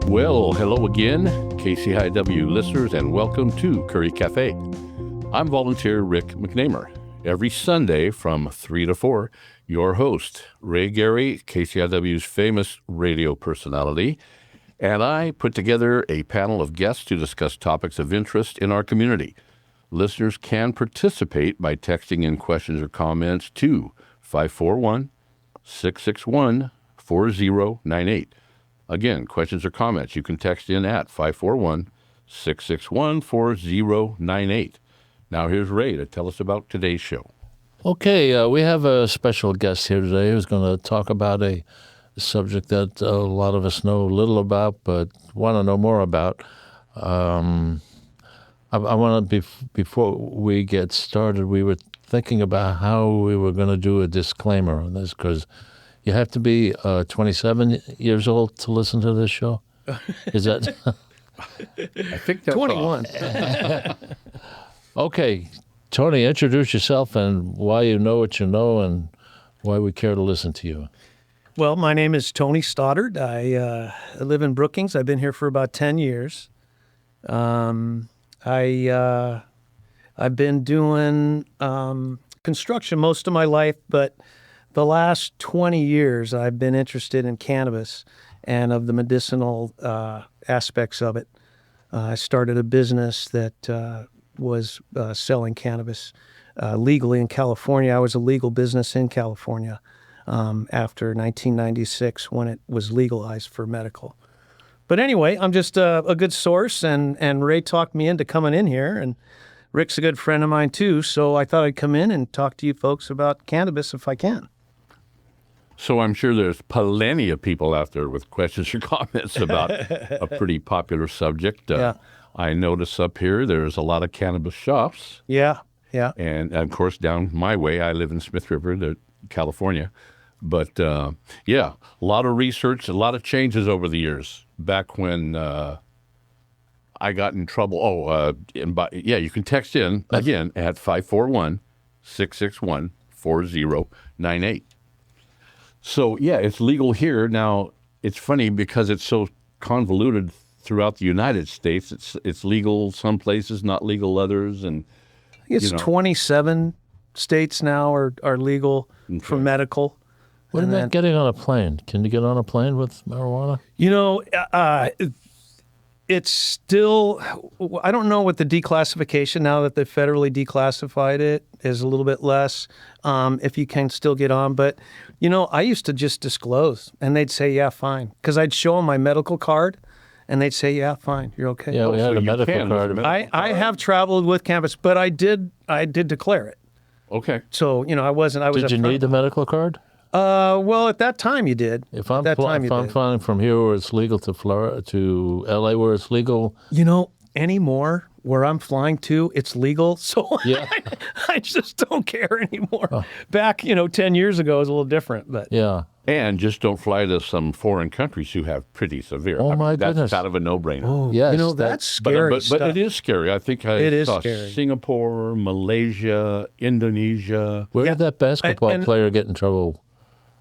Well, hello again, KCIW listeners, and welcome to Curry Café. I'm volunteer Rick McNamara. Every Sunday from 3 to 4, your host, Ray Gary, KCIW's famous radio personality, and I put together a panel of guests to discuss topics of interest in our community. Listeners can participate by texting in questions or comments to 541-661-4098. Again, questions or comments, you can text in at 541-661-4098. Now here's Ray to tell us about today's show. Okay, we have a special guest here today who's going to talk about a subject that a lot of us know little about but want to know more about. I want to, before we get started, we were thinking about how we were going to do a disclaimer on this, because you have to be 27 years old to listen to this show. Is that? I think that's 21. Okay, Tony, introduce yourself and why you know what you know and why we care to listen to you. Well, my name is Tony Stoddard. I live in Brookings. I've been here for about 10 years. I've been doing construction most of my life, but the last 20 years I've been interested in cannabis and of the medicinal aspects of it. I started a business that was selling cannabis legally in California. I was a legal business in California after 1996 when it was legalized for medical. But anyway, I'm just a good source, and Ray talked me into coming in here, and Rick's a good friend of mine too, so I thought I'd come in and talk to you folks about cannabis if I can. So I'm sure there's plenty of people out there with questions or comments about a pretty popular subject. Yeah. I notice up here there's a lot of cannabis shops. Yeah. And, of course, down my way, I live in Smith River, California. But, yeah, a lot of research, a lot of changes over the years. Back when I got in trouble. You can text in, again, at 541-661-4098. So, yeah, it's legal here. Now, it's funny because it's so convoluted throughout the United States. It's legal some places, not legal others. And I think it's 27 states now are legal for medical. What about getting on a plane? Can you get on a plane with marijuana? You know, it's still, I don't know what the declassification, now that they federally declassified it, is a little bit less, if you can still get on. But, you know, I used to just disclose, and they'd say, yeah, fine. Because I'd show them my medical card, and they'd say, yeah, fine, you're okay. Yeah, we had a medical card. I have traveled with cannabis, but I did declare it. Okay. So, you know, I was Did you need the medical card? Well, at that time you did. If I'm flying from here where it's legal to Florida to LA where it's legal. You know, anymore where I'm flying to, it's legal. So Yeah. I just don't care anymore. Oh. Back, 10 years ago it was a little different, but yeah. And just don't fly to some foreign countries who have pretty severe. Oh, my goodness. That's kind of a no-brainer. Oh, yes. That's scary But it is scary. I think I saw scary. Singapore, Malaysia, Indonesia. Where did that basketball player get in trouble?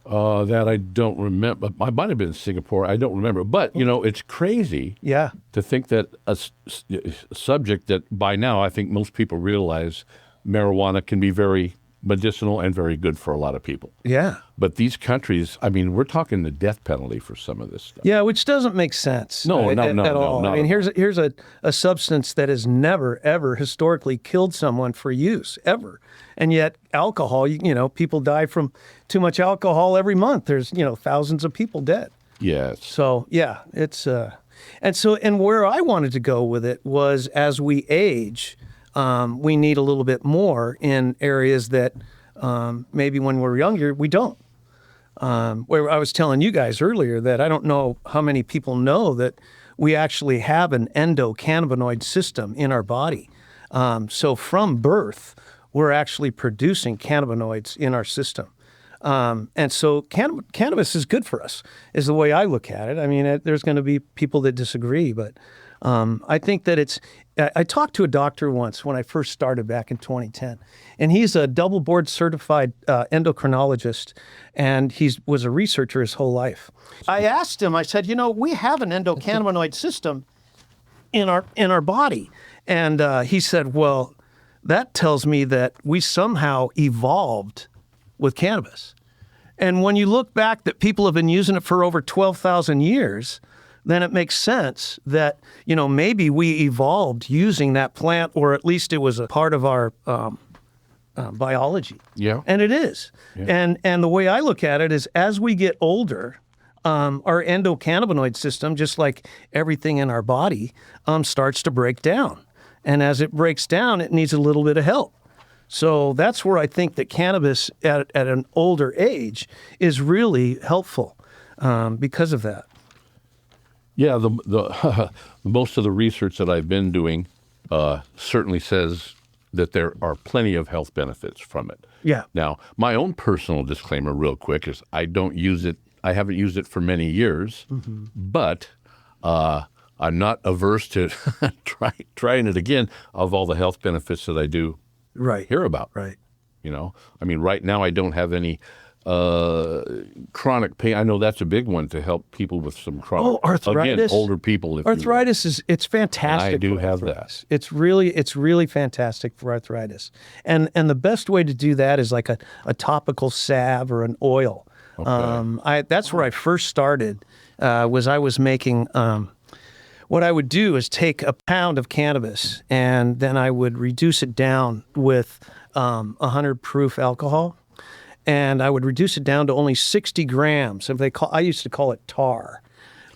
That I don't remember. I might have been in Singapore. I don't remember. But, it's crazy to think that a subject that by now I think most people realize marijuana can be very medicinal and very good for a lot of people. Yeah. But these countries, I mean, we're talking the death penalty for some of this stuff. Yeah, which doesn't make sense. No, at all. I mean, here's a substance that has never, ever historically killed someone for use, ever. And yet alcohol, people die from too much alcohol every month. There's, thousands of people dead. Yes. So, yeah, it's, and where I wanted to go with it was as we age, we need a little bit more in areas that maybe when we're younger, we don't. Where I was telling you guys earlier that I don't know how many people know that we actually have an endocannabinoid system in our body. So from birth, we're actually producing cannabinoids in our system. And so cannabis is good for us, is the way I look at it. I mean, there's going to be people that disagree, but I think that I talked to a doctor once when I first started back in 2010, and he's a double board certified endocrinologist, and he was a researcher his whole life. I asked him, I said, we have an endocannabinoid system in our body. And he said, well, that tells me that we somehow evolved with cannabis. And when you look back that people have been using it for over 12,000 years, then it makes sense that, maybe we evolved using that plant, or at least it was a part of our biology. Yeah. And it is. Yeah. And the way I look at it is, as we get older, our endocannabinoid system, just like everything in our body, starts to break down. And as it breaks down, it needs a little bit of help. So that's where I think that cannabis at an older age is really helpful because of that. Yeah, the most of the research that I've been doing certainly says that there are plenty of health benefits from it. Yeah. Now, my own personal disclaimer, real quick, is I don't use it. I haven't used it for many years, but I'm not averse to trying it again. Of all the health benefits that I do hear about. Right. Right now I don't have any chronic pain. I know that's a big one to help people with some chronic. Oh, arthritis. Again, older people. Arthritis it's fantastic. And I do have arthritis. It's really fantastic for arthritis. And the best way to do that is like a topical salve or an oil. Okay. That's where I first started. I was making. What I would do is take a pound of cannabis, and then I would reduce it down with 100 proof alcohol. And I would reduce it down to only 60 grams. I used to call it tar,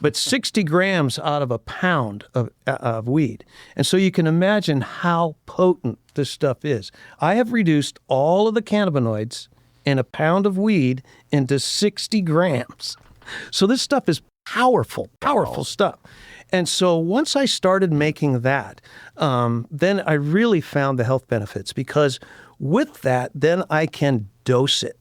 but 60 grams out of a pound of weed. And so you can imagine how potent this stuff is. I have reduced all of the cannabinoids in a pound of weed into 60 grams. So this stuff is powerful stuff. And so once I started making that, then I really found the health benefits, because with that, then I can dose it.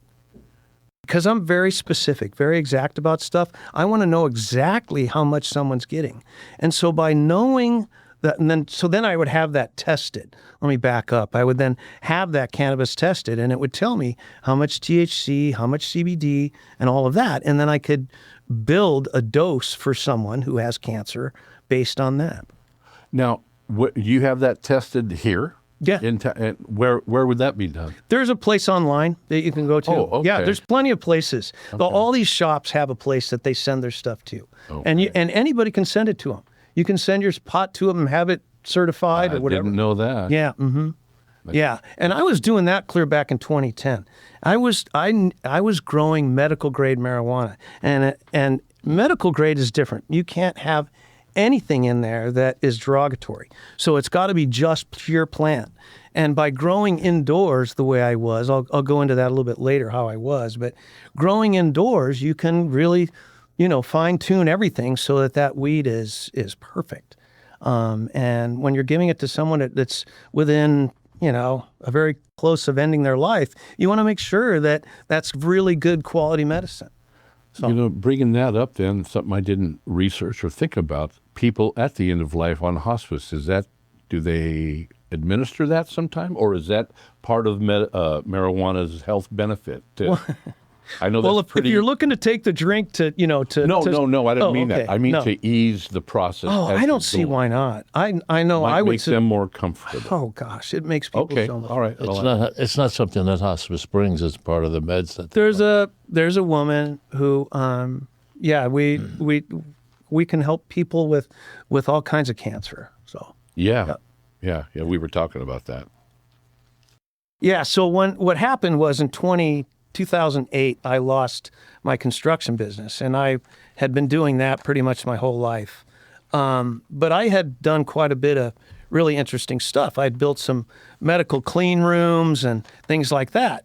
Because I'm very specific, very exact about stuff. I want to know exactly how much someone's getting. And so by knowing that, then I would have that tested. Let me back up. I would then have that cannabis tested, and it would tell me how much THC, how much CBD, and all of that. And then I could build a dose for someone who has cancer based on that. Now, you have that tested here? Yeah. Where would that be done? There's a place online that you can go to. Oh, okay. Yeah, there's plenty of places. Okay. All these shops have a place that they send their stuff to. Okay. And anybody can send it to them. You can send your pot to them and have it certified or whatever. I didn't know that. Yeah. Mm-hmm. Yeah. And I was doing that clear back in 2010. I was growing medical grade marijuana, and medical grade is different. You can't have anything in there that is derogatory. So it's got to be just pure plant. And by growing indoors the way I was, I'll go into that a little bit later how I was, but growing indoors, you can really, fine tune everything so that weed is perfect. And when you're giving it to someone that's within, a very close of ending their life, you want to make sure that that's really good quality medicine. So, bringing that up then, something I didn't research or think about, people at the end of life on hospice, do they administer that sometime? Or is that part of marijuana's health benefit? I know that's if you're looking to take the drink to. No, I didn't mean that. I mean to ease the process. Oh, I don't see why not. I know I would make them more comfortable. Oh gosh, it makes people so much. All right. It's not something that hospice brings as part of the meds. There's a woman who, we can help people with all kinds of cancer. So yeah, we were talking about that. Yeah. So what happened was in 2008, I lost my construction business, and I had been doing that pretty much my whole life. But I had done quite a bit of really interesting stuff. I'd built some medical clean rooms and things like that.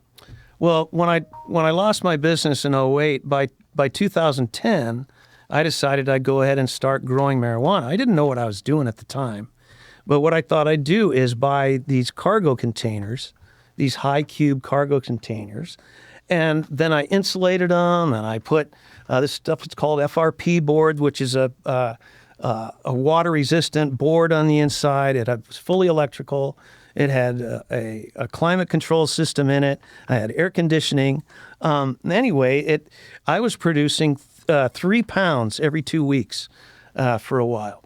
Well, when I lost my business in 2008, by 2010, I decided I'd go ahead and start growing marijuana. I didn't know what I was doing at the time, but what I thought I'd do is buy these cargo containers, these high cube cargo containers, and then I insulated them, and I put this stuff that's called FRP board, which is a a water-resistant board on the inside. It was fully electrical. It had a climate control system in it. I had air conditioning. Anyway, I was producing 3 pounds every 2 weeks for a while.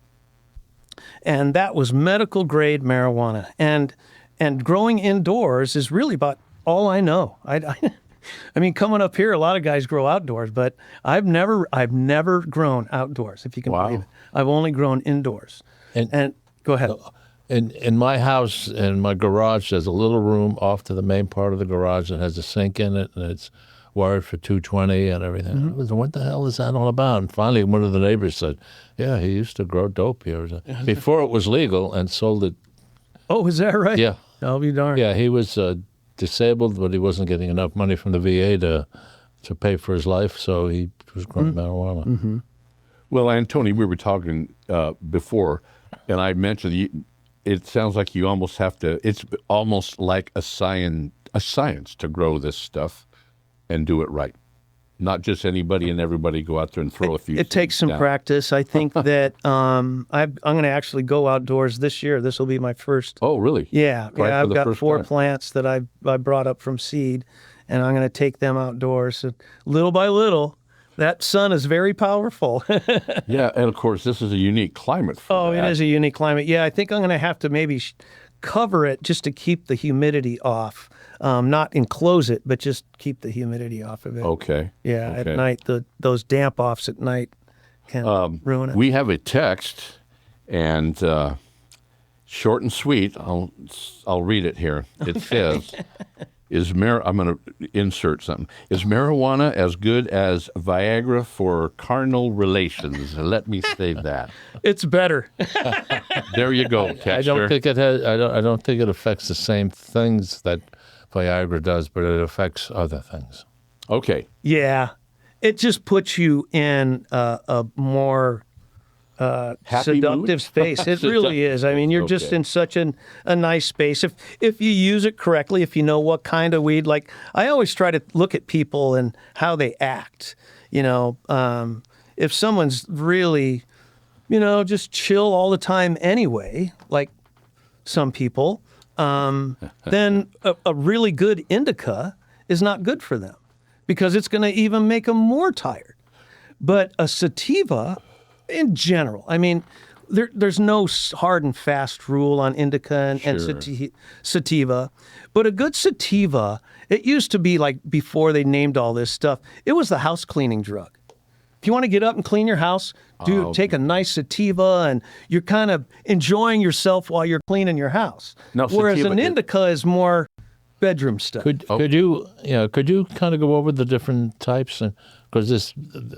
And that was medical grade marijuana. And growing indoors is really about all I know. I mean, coming up here, a lot of guys grow outdoors, but I've never grown outdoors, if you can believe it. I've only grown indoors. And go ahead. In my house, in my garage, there's a little room off to the main part of the garage that has a sink in it, and it's wired for 220 and everything. I was, what the hell is that all about? And finally, one of the neighbors said, yeah, he used to grow dope here. Before it was legal, and sold it. Oh, is that right? Yeah. I'll be darned. Yeah, he was disabled, but he wasn't getting enough money from the VA to pay for his life, so he was growing marijuana. Mm-hmm. Well, and Tony, we were talking before, and I mentioned it sounds like you almost have to. It's almost like a science to grow this stuff and do it right. Not just anybody and everybody go out there and throw a few. It takes some practice. I think that I'm going to actually go outdoors this year. This will be my first. Oh, really? Yeah, Right, I've got 4 time. plants that I brought up from seed, and I'm going to take them outdoors. And little by little, that sun is very powerful. Yeah, and of course, this is a unique climate for that. It is a unique climate. Yeah, I think I'm going to have to maybe cover it just to keep the humidity off. Not enclose it, but just keep the humidity off of it. Okay. Yeah, okay. at night, those damp offs at night can ruin it. We have a text, and short and sweet. I'll read it here. It says, I'm going to insert something. Is marijuana as good as Viagra for carnal relations? Let me say that. It's better. There you go, texter. I don't think it has. I don't think it affects the same things that Viagra does, but it affects other things. Okay. Yeah, it just puts you in a more Happy seductive mood? space. It really is. I mean, you're just Okay. in such a nice space. If you use it correctly, if you know what kind of weed, like I always try to look at people and how they act. You know, if someone's really, just chill all the time anyway, like some people, then a really good indica is not good for them because it's going to even make them more tired. But a sativa, in general, I mean, there's no hard and fast rule on indica and sativa, but a good sativa, it used to be like before they named all this stuff, it was the house cleaning drug. If you want to get up and clean your house, take a nice sativa, and you're kind of enjoying yourself while you're cleaning your house. Now, Whereas sativa an indica is more bedroom stuff. Could you kind of go over the different types? Because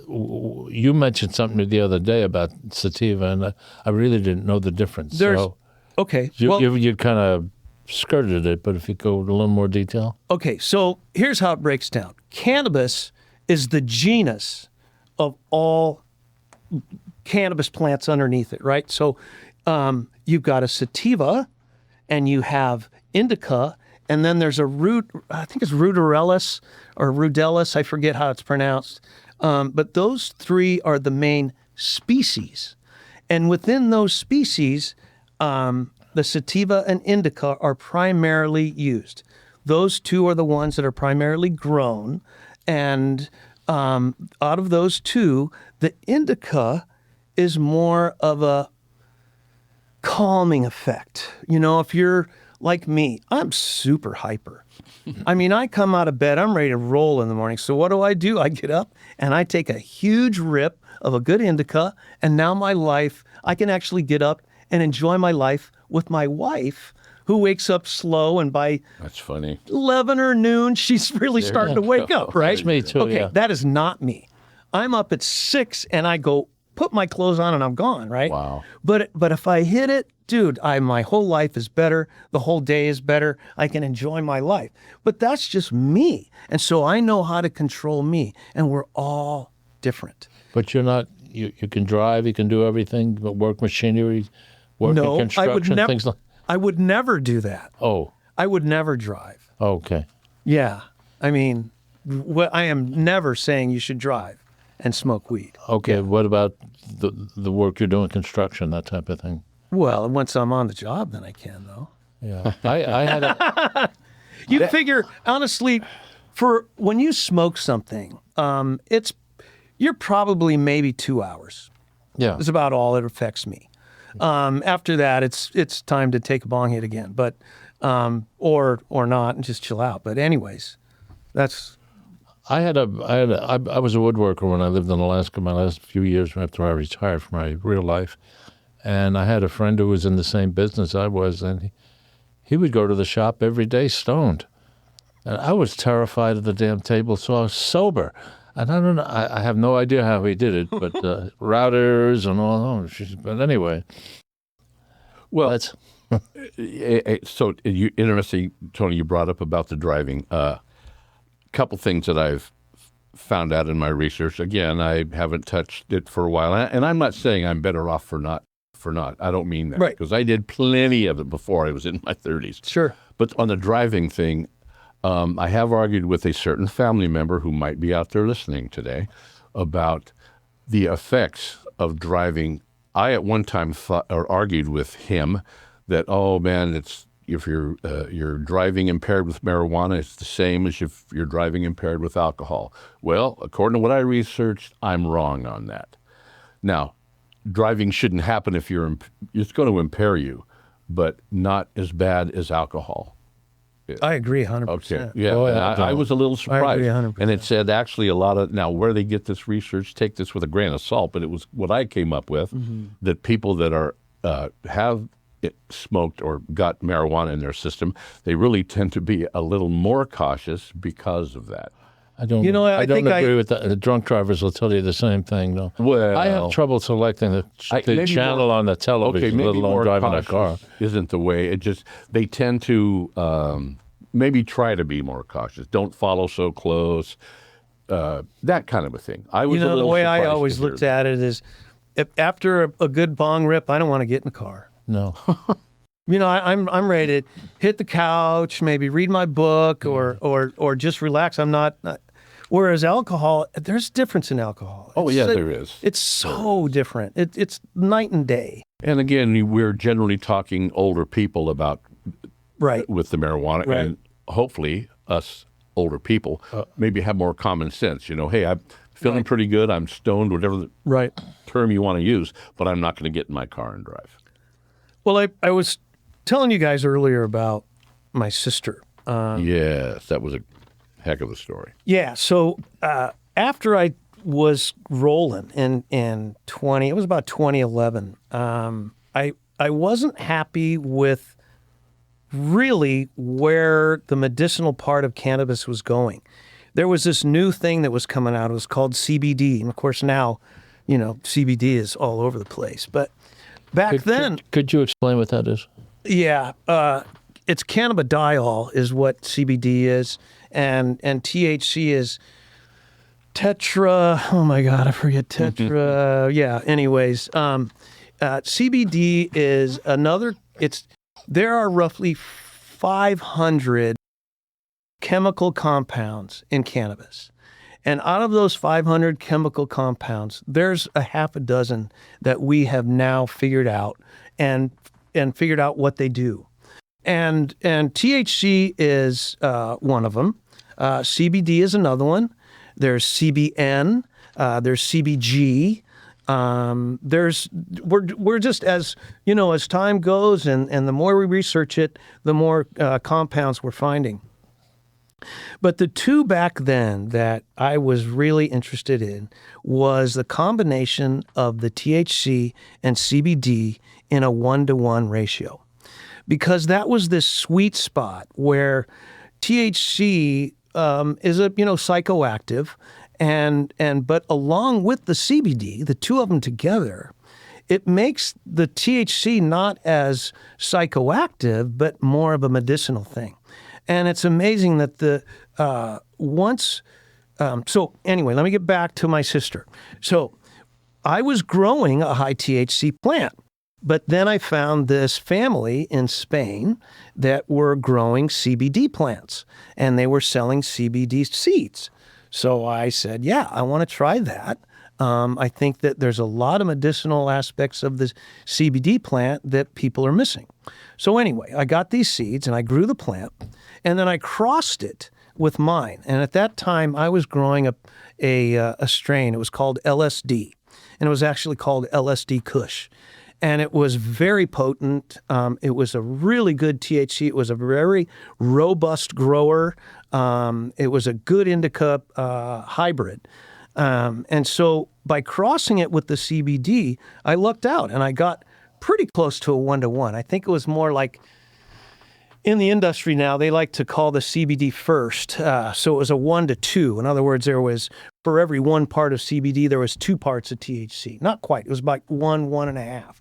you mentioned something the other day about sativa, and I really didn't know the difference. Okay. You kind of skirted it, but if you go into a little more detail. Okay, so here's how it breaks down. Cannabis is the genus of all cannabis plants underneath it, right? So you've got a sativa, and you have indica, and then there's a I think it's ruderellus or rudellis, I forget how it's pronounced. But those 3 are the main species. And within those species, the sativa and indica are primarily used. Those 2 are the ones that are primarily grown. And out of those 2, the indica is more of a calming effect. If you're like me, I'm super hyper. I mean, I come out of bed, I'm ready to roll in the morning. So what do? I get up and I take a huge rip of a good indica, and now my life, I can actually get up and enjoy my life with my wife, who wakes up slow, and by That's funny. 11 or noon, she's really starting to wake up, right? That's me too, Okay, yeah. that is not me. I'm up at 6 and I go put my clothes on and I'm gone, right? Wow. But if I hit it, dude, my whole life is better. The whole day is better. I can enjoy my life. But that's just me. And so I know how to control me. And we're all different. But you're not. You can drive. You can do everything. But work machinery, work in construction, things like. I would never do that. Oh. I would never drive. Okay. Yeah. I mean, I am never saying you should drive. and smoke weed. Okay, what about the work you're doing, construction, that type of thing? Well, once I'm on the job, then I can, though. Yeah, I had a... You figure, honestly, for when you smoke something, you're probably maybe 2 hours. Yeah. It's about all it affects me. After that, it's time to take a bong hit again, but or not, and just chill out. But anyways, that's. I was a woodworker when I lived in Alaska my last few years after I retired from my real life, and I had a friend who was in the same business I was, and he would go to the shop every day stoned, and I was terrified of the damn table, so I was sober. And I don't know, I have no idea how he did it, but routers and all. But anyway. Well, so interesting, Tony, you brought up about the driving. Couple things that I've found out in my research. Again, I haven't touched it for a while. And I'm not saying I'm better off for not. I don't mean that. Right. Because I did plenty of it before I was in my 30s. Sure. But on the driving thing, I have argued with a certain family member who might be out there listening today about the effects of driving. I at one time thought or argued with him that, oh man, it's if you're driving impaired with marijuana, it's the same as if you're driving impaired with alcohol. Well, according to what I researched, I'm wrong on that. Now, driving shouldn't happen if it's going to impair you, but not as bad as alcohol. I agree 100%. Okay. Yeah. Oh, yeah. I was a little surprised. I agree 100%. And it said actually a lot of, now where they get this research, take this with a grain of salt, but it was what I came up with, that people that are have smoked or got marijuana in their system, they really tend to be a little more cautious because of that. I don't agree with that. The drunk drivers will tell you the same thing, though. Well, I have trouble selecting the channel on the television, let alone driving a car. Isn't the way. It just, they tend to maybe try to be more cautious. Don't follow so close. That kind of a thing. The way I always looked at it is, if after a good bong rip, I don't want to get in the car. No. I'm ready to hit the couch, maybe read my book, or just relax. I'm not. Whereas alcohol, there's difference in alcohol. Oh, yeah, there is. It's so different. It's night and day. And again, we're generally talking older people about with the marijuana, and hopefully us older people maybe have more common sense. Hey, I'm feeling pretty good. I'm stoned, whatever the term you want to use, but I'm not going to get in my car and drive. Well, I was telling you guys earlier about my sister. Yes, that was a heck of a story. Yeah. So after I was rolling in it was about 2011. I wasn't happy with really where the medicinal part of cannabis was going. There was this new thing that was coming out. It was called CBD, and of course now, CBD is all over the place. But back then, could you explain what that is? Yeah, it's cannabidiol is what CBD is, and THC is tetra. Oh my God, I forget tetra. Yeah. Anyways, CBD is another. There are roughly 500 chemical compounds in cannabis, and out of those 500 chemical compounds, there's a half a dozen that we have now figured out and figured out what they do. And THC is one of them. CBD is another one. There's CBN. There's CBG. We're just, as as time goes and the more we research it, the more compounds we're finding. But the two back then that I was really interested in was the combination of the THC and CBD in a 1-to-1 ratio, because that was this sweet spot where THC is a psychoactive, but along with the CBD, the two of them together, it makes the THC not as psychoactive but more of a medicinal thing. And it's amazing that so anyway, let me get back to my sister. So I was growing a high THC plant, but then I found this family in Spain that were growing CBD plants, and they were selling CBD seeds. So I said, yeah, I want to try that. I think that there's a lot of medicinal aspects of the CBD plant that people are missing. So anyway, I got these seeds and I grew the plant, and then I crossed it with mine. And at that time, I was growing a strain. It was called LSD, and it was actually called LSD Kush. And it was very potent. It was a really good THC. It was a very robust grower. It was a good indica hybrid. And so by crossing it with the CBD, I lucked out and I got pretty close to a 1-to-1. I think it was more like, in the industry now, they like to call the CBD first. So it was a 1-to-2. In other words, there was, for every one part of CBD, there was 2 parts of THC. Not quite. It was about 1.5.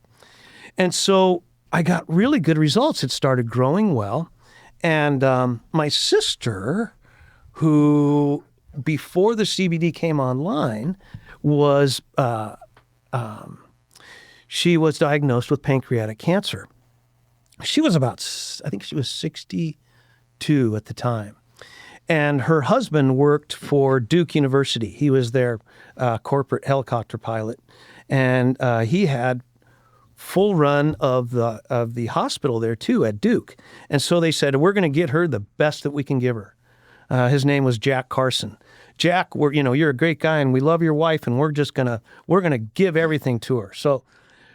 And so I got really good results. It started growing well. And my sister, who before the CBD came online, was she was diagnosed with pancreatic cancer. She was I think she was 62 at the time. And her husband worked for Duke University. He was their corporate helicopter pilot. And he had full run of the hospital there too at Duke. And so they said, we're going to get her the best that we can give her. His name was Jack Carson. Jack, you're a great guy and we love your wife and we're going to give everything to her. So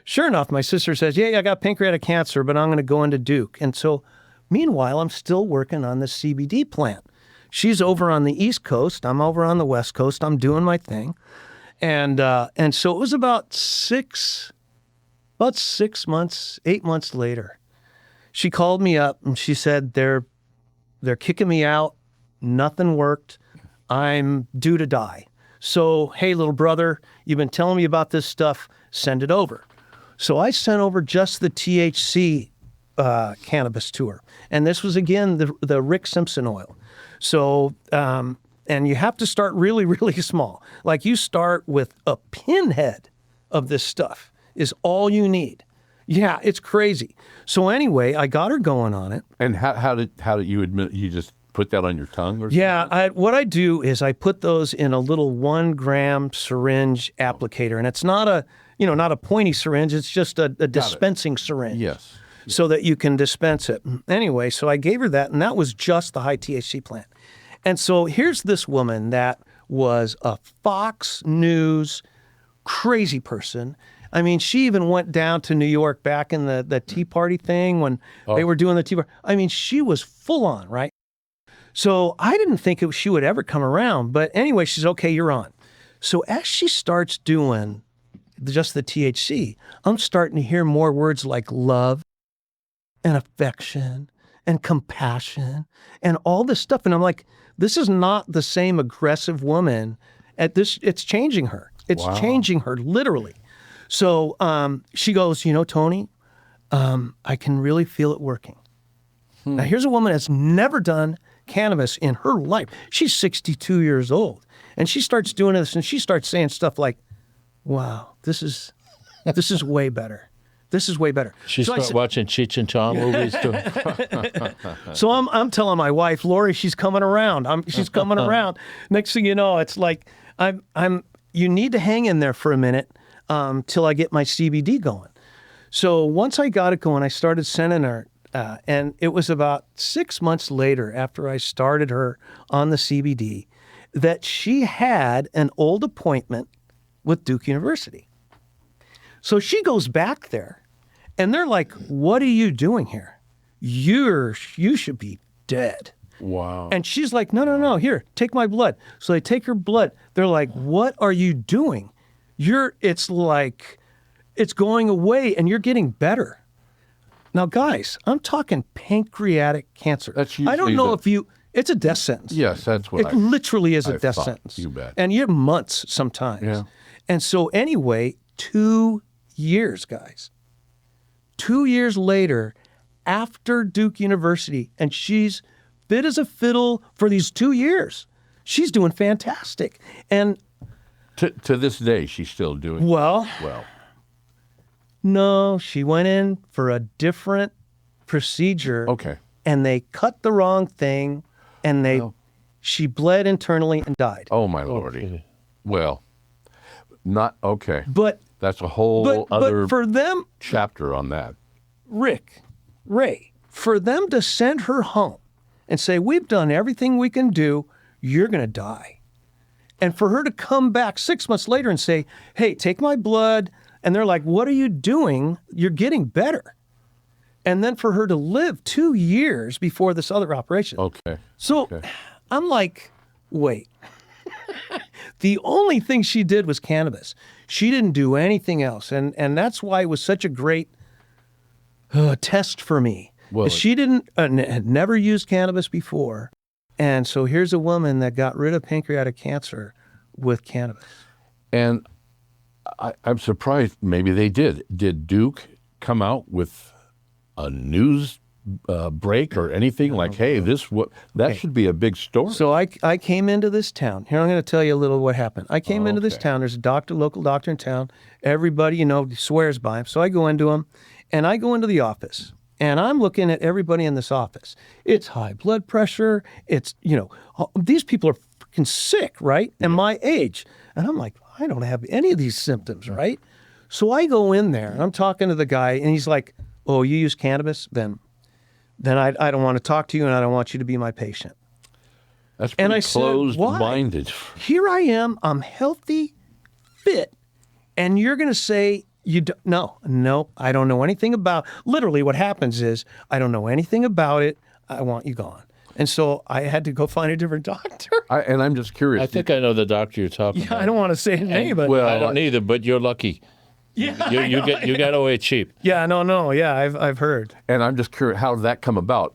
sure enough, my sister says, yeah, I got pancreatic cancer, but I'm going to go into Duke. And so meanwhile, I'm still working on the CBD plant. She's over on the East Coast. I'm over on the West Coast. I'm doing my thing. And so it was about 6 months, 8 months later, she called me up and she said, they're kicking me out. Nothing worked. I'm due to die. So, hey, little brother, you've been telling me about this stuff. Send it over. So I sent over just the THC cannabis to her. And this was, again, the Rick Simpson oil. So, and you have to start really, really small. Like you start with a pinhead of this stuff is all you need. Yeah, it's crazy. So anyway, I got her going on it. And how did you admit, you just put that on your tongue or something? Yeah, what I do is I put those in a little 1-gram syringe applicator. And it's not a pointy syringe. It's just a dispensing syringe. Yes. So that you can dispense it. Anyway, so I gave her that, and that was just the high THC plant. And so here's this woman that was a Fox News crazy person. I mean, she even went down to New York back in the Tea Party thing when they were doing the Tea Party. I mean, she was full on, right? So I didn't think she would ever come around. But anyway, she's okay, you're on. So as she starts doing just the THC, I'm starting to hear more words like love and affection and compassion and all this stuff. And I'm like, this is not the same aggressive woman. It's changing her. It's changing her, literally. So she goes, Tony, I can really feel it working. Now, here's a woman that's never done cannabis in her life. She's 62 years old. And she starts doing this, and she starts saying stuff like, wow, this is way better. This is way better. She started watching Cheech and Chong movies too. So I'm telling my wife, Lori, she's coming around. She's coming around. Next thing you know, it's like you need to hang in there for a minute till I get my CBD going. So once I got it going, I started sending her, and it was about 6 months later after I started her on the CBD that she had an old appointment with Duke University. So she goes back there, and they're like, what are you doing here? You should be dead. Wow. And she's like, no, here, take my blood. So they take her blood. They're like, what are you doing? It's like, it's going away, and you're getting better. Now, guys, I'm talking pancreatic cancer. That's usually I don't know it's a death sentence. Yes, that's what it literally is a death thought. sentence. You bet. And you have months sometimes. Yeah. And so anyway, 2 years, guys. 2 years later, after Duke University, and she's fit as a fiddle for these 2 years. She's doing fantastic. And to this day, she's still doing well. No, she went in for a different procedure. Okay. And they cut the wrong thing, and She bled internally and died. Oh, my lordy. Well, not okay. But That's a whole other but for them, chapter on that. Ray, for them to send her home and say, we've done everything we can do, you're going to die. And for her to come back 6 months later and say, hey, take my blood. And they're like, what are you doing? You're getting better. And then for her to live 2 years before this other operation. Okay. So Okay. I'm like, wait. The only thing she did was cannabis. She didn't do anything else. And that's why it was such a great test for me. Well, She didn't had never used cannabis before. And so here's a woman that got rid of pancreatic cancer with cannabis. And I'm surprised maybe they did. Did Duke come out with a news break or anything like, hey, that should be a big story? So I came into this town. Here, I'm going to tell you a little what happened. I came into this town. There's a local doctor in town. Everybody, swears by him. So I go into him, and I go into the office, and I'm looking at everybody in this office. It's high blood pressure. It's, these people are freaking sick, right? And my age. And I'm like, I don't have any of these symptoms, right? So I go in there, and I'm talking to the guy, and he's like, oh, you use cannabis? Then I don't want to talk to you, and I don't want you to be my patient. That's pretty And I said, closed-minded. Here I am. I'm healthy, fit, and you're going to say, no, I don't know anything about. Literally what happens is I don't know anything about it. I want you gone. And so I had to go find a different doctor. And I'm just curious. I think I know the doctor you're talking about. I don't want to say his name, but I don't either, but you're lucky. yeah, You got away cheap. yeah, no, yeah, I've heard. And I'm just curious, how did that come about?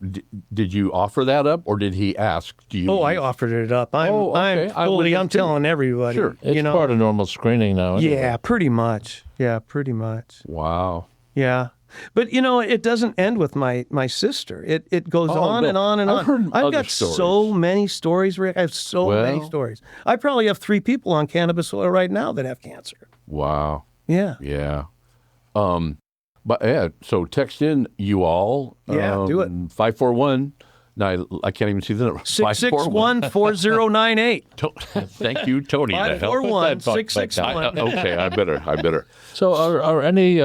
Did you offer that up, or did he ask? I offered it up. Okay. I'm telling everybody. Sure. It's part of normal screening now. Isn't Yeah, it? pretty much. Yeah, pretty much. Wow. Yeah. But it doesn't end with my sister. It goes on and on and on. I've heard I've other got stories. so many stories, Rick. I have so many stories. I probably have 3 people on cannabis oil right now that have cancer. Wow. Yeah. Yeah. But yeah, so text in you all. Yeah, do it. 541. Now I can't even see the number. 661-4098. Thank you, Tony. to help. 541-661. Okay, I better. So are any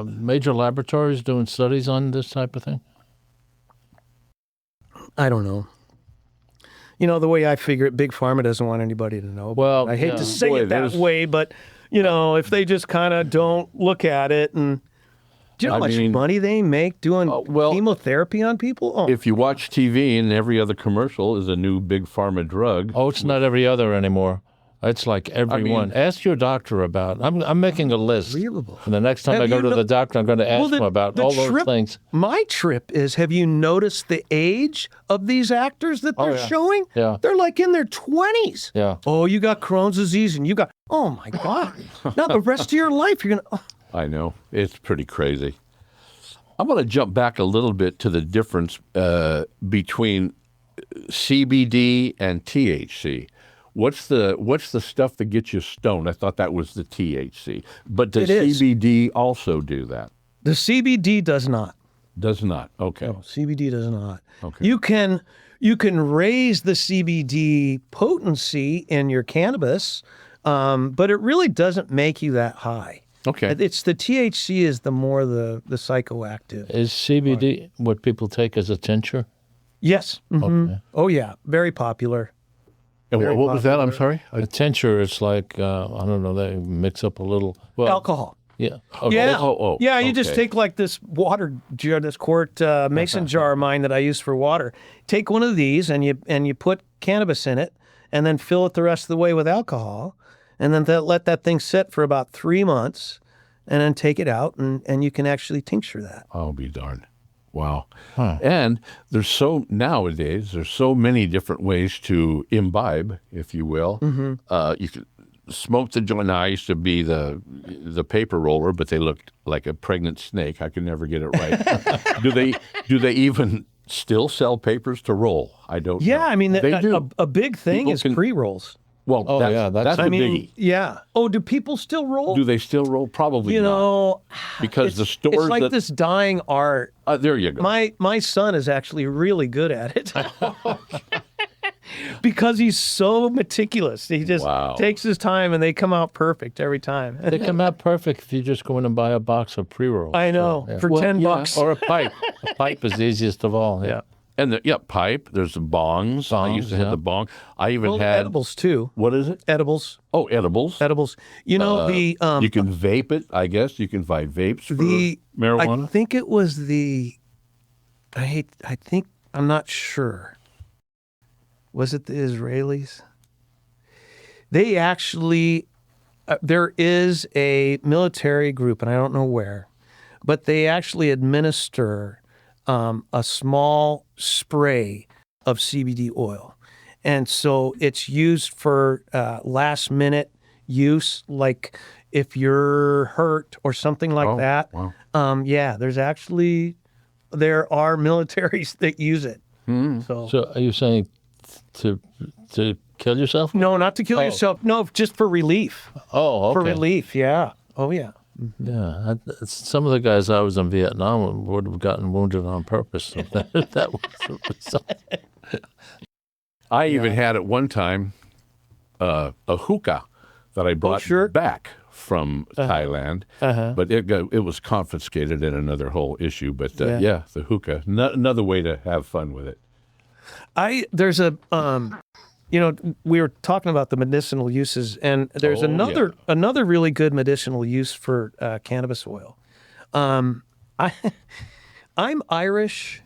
major laboratories doing studies on this type of thing? I don't know. The way I figure it, Big Pharma doesn't want anybody to know. Well, I hate to say Boy, it that way, but if they just kind of don't look at it, and do you know how much money they make doing chemotherapy on people? Oh, If you watch TV and every other commercial is a new Big Pharma drug. Oh, it's not every other anymore. It's like every one. Ask your doctor about. I'm making a list. Unbelievable. And the next time I go to the doctor, I'm going to ask him about all those things. My trip is, have you noticed the age of these actors that they're showing? Yeah. They're like in their 20s. Yeah. Oh, you got Crohn's disease, and you got, oh my God. Now the rest of your life, you're going to, I know. It's pretty crazy. I'm going to jump back a little bit to the difference between CBD and THC. What's the stuff that gets you stoned? I thought that was the THC. But does CBD also do that? the CBD does not. Does not. Okay. No, CBD does not. Okay. You can raise the CBD potency in your cannabis, but it really doesn't make you that high. Okay. It's the THC is the more the psychoactive. Is CBD what people take as a tincture? Yes. Mhm. Okay. Oh yeah, very popular. And Very what was that? I'm popular. sorry. A tincture is like, I don't know, they mix up a little. Well, Alcohol. Yeah. Okay. Yeah. Oh, yeah, you just okay. take like this water jar, this quart mason jar of mine that I use for water. Take one of these and you put cannabis in it, and then fill it the rest of the way with alcohol, and then let that thing sit for about 3 months, and then take it out, and you can actually tincture that. I'll be darned. Wow. Huh. And nowadays, there's so many different ways to imbibe, if you will. Mm-hmm. You can smoke the joint. Now, I used to be the paper roller, but they looked like a pregnant snake. I could never get it right. Do they even still sell papers to roll? I don't know. Yeah, I mean, They do. a big thing People is can- pre-rolls. Well, Oh, yeah, that's the biggie. Yeah. Oh, do people still roll? Do they still roll? Probably You not. know, Because the it's stores like that... this dying art. there you go. My son is actually really good at it. because he's so meticulous. He just takes his time, and they come out perfect every time. They come out perfect if you just go in and buy a box of pre-rolls. I know, for $10. Or a pipe. A pipe is the easiest of all. Yeah. And pipe. There's the bongs. I used to have the bong. I even had edibles too. What is it? Edibles. Oh, edibles. Edibles. You know you can vape it. I guess you can buy vapes for marijuana. I think it was the. I'm not sure. Was it the Israelis? They actually, there is a military group, and I don't know where, but they actually administer a small spray of CBD oil. And so it's used for last minute use, like if you're hurt or something like that. Wow. There are militaries that use it. So are you saying to kill yourself? No, not to kill yourself. No, just for relief. Oh, okay. For relief, yeah. Oh, yeah. Yeah, some of the guys I was in Vietnam would have gotten wounded on purpose. So that was I even had at one time a hookah that I brought back from Thailand, but it was confiscated in another whole issue. But the hookah, another way to have fun with it. There's a we were talking about the medicinal uses, and there's another really good medicinal use for cannabis oil. I'm Irish,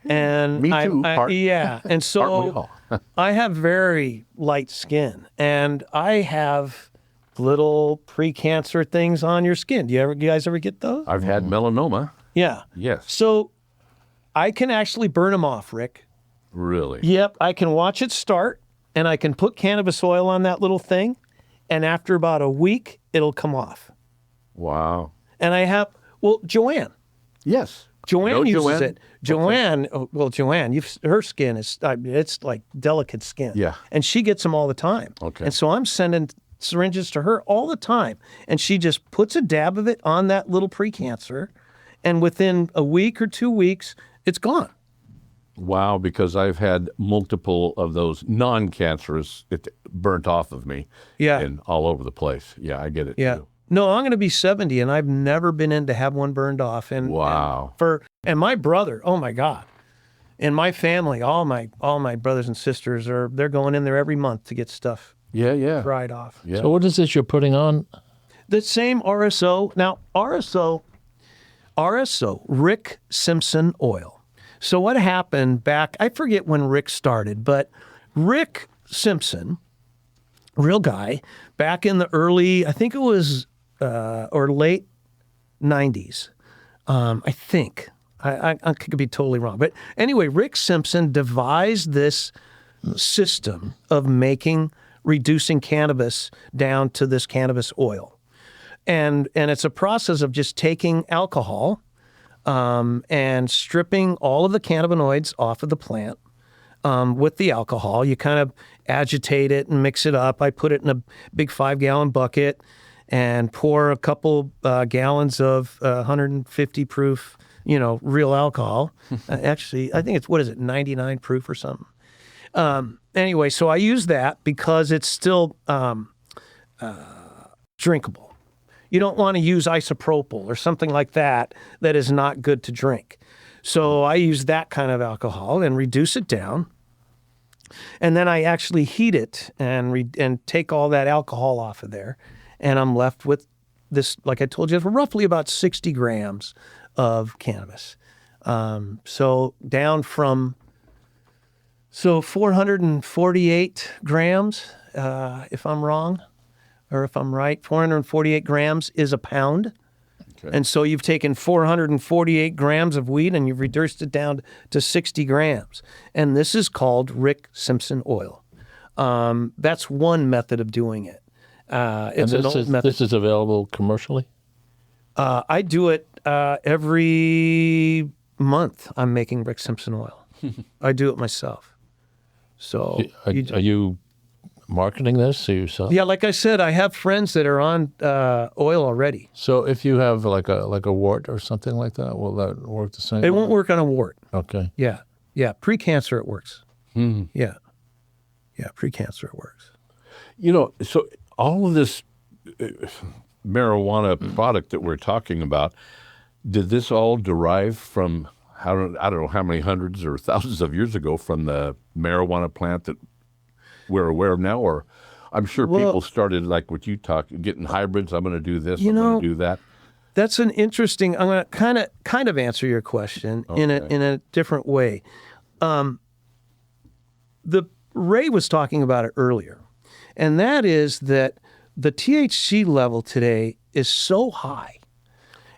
and me too. And so I have very light skin, and I have little pre-cancer things on your skin. Do you guys ever get those? I've had melanoma. Yeah. Yes. So I can actually burn them off, Rick. Really? Yep. I can watch it start, and I can put cannabis oil on that little thing, and after about a week, it'll come off. Wow. And I have, Joanne. Yes. Joanne uses it. Joanne, her skin is, it's like delicate skin. Yeah. And she gets them all the time. Okay. And so I'm sending syringes to her all the time. And she just puts a dab of it on that little precancer, and within a week or 2 weeks, it's gone. Wow, because I've had multiple of those non-cancerous burnt off of me. Yeah. And all over the place. Yeah, I get it Yeah. too. No, I'm going to be 70, and I've never been in to have one burned off. And wow. And my brother, oh my God, in my family, all my brothers and sisters they're going in there every month to get stuff dried off. Yeah. So what is this you're putting on? The same RSO. Now RSO, Rick Simpson oil. So what happened back? I forget when Rick started, but Rick Simpson, real guy, back in the early, I think it was or late 90s. I think. I could be totally wrong. But anyway, Rick Simpson devised this system of reducing cannabis down to this cannabis oil. And it's a process of just taking alcohol and stripping all of the cannabinoids off of the plant with the alcohol. You kind of agitate it and mix it up. I put it in a big 5-gallon bucket and pour a couple gallons of 150 proof, real alcohol. Actually, I think it's 99 proof or something. Anyway, so I use that because it's still drinkable. You don't want to use isopropyl or something like that is not good to drink. So I use that kind of alcohol and reduce it down. And then I actually heat it and take all that alcohol off of there. And I'm left with this, like I told you, roughly about 60 grams of cannabis. So down from 448 grams, if I'm wrong, or if I'm right, 448 grams is a pound. Okay. And so you've taken 448 grams of weed and you've reduced it down to 60 grams. And this is called Rick Simpson oil. That's one method of doing it. It's an old method. This is available commercially? I do it every month. I'm making Rick Simpson oil. I do it myself. So are you marketing this to yourself? Yeah, like I said, I have friends that are on oil already. So if you have like a wart or something like that, will that work the same? It won't work on a wart. Okay. Yeah. Pre-cancer it works. Mm-hmm. Yeah. Yeah, precancer it works. So all of this marijuana product that we're talking about, did this all derive from, I don't know how many hundreds or thousands of years ago, from the marijuana plant that we're aware of now? Or I'm sure people started like what you talked, getting hybrids. I'm going to do this, I'm going to do that. That's an interesting. I'm going to kind of answer your question in a different way. Ray was talking about it earlier, and that is that the THC level today is so high,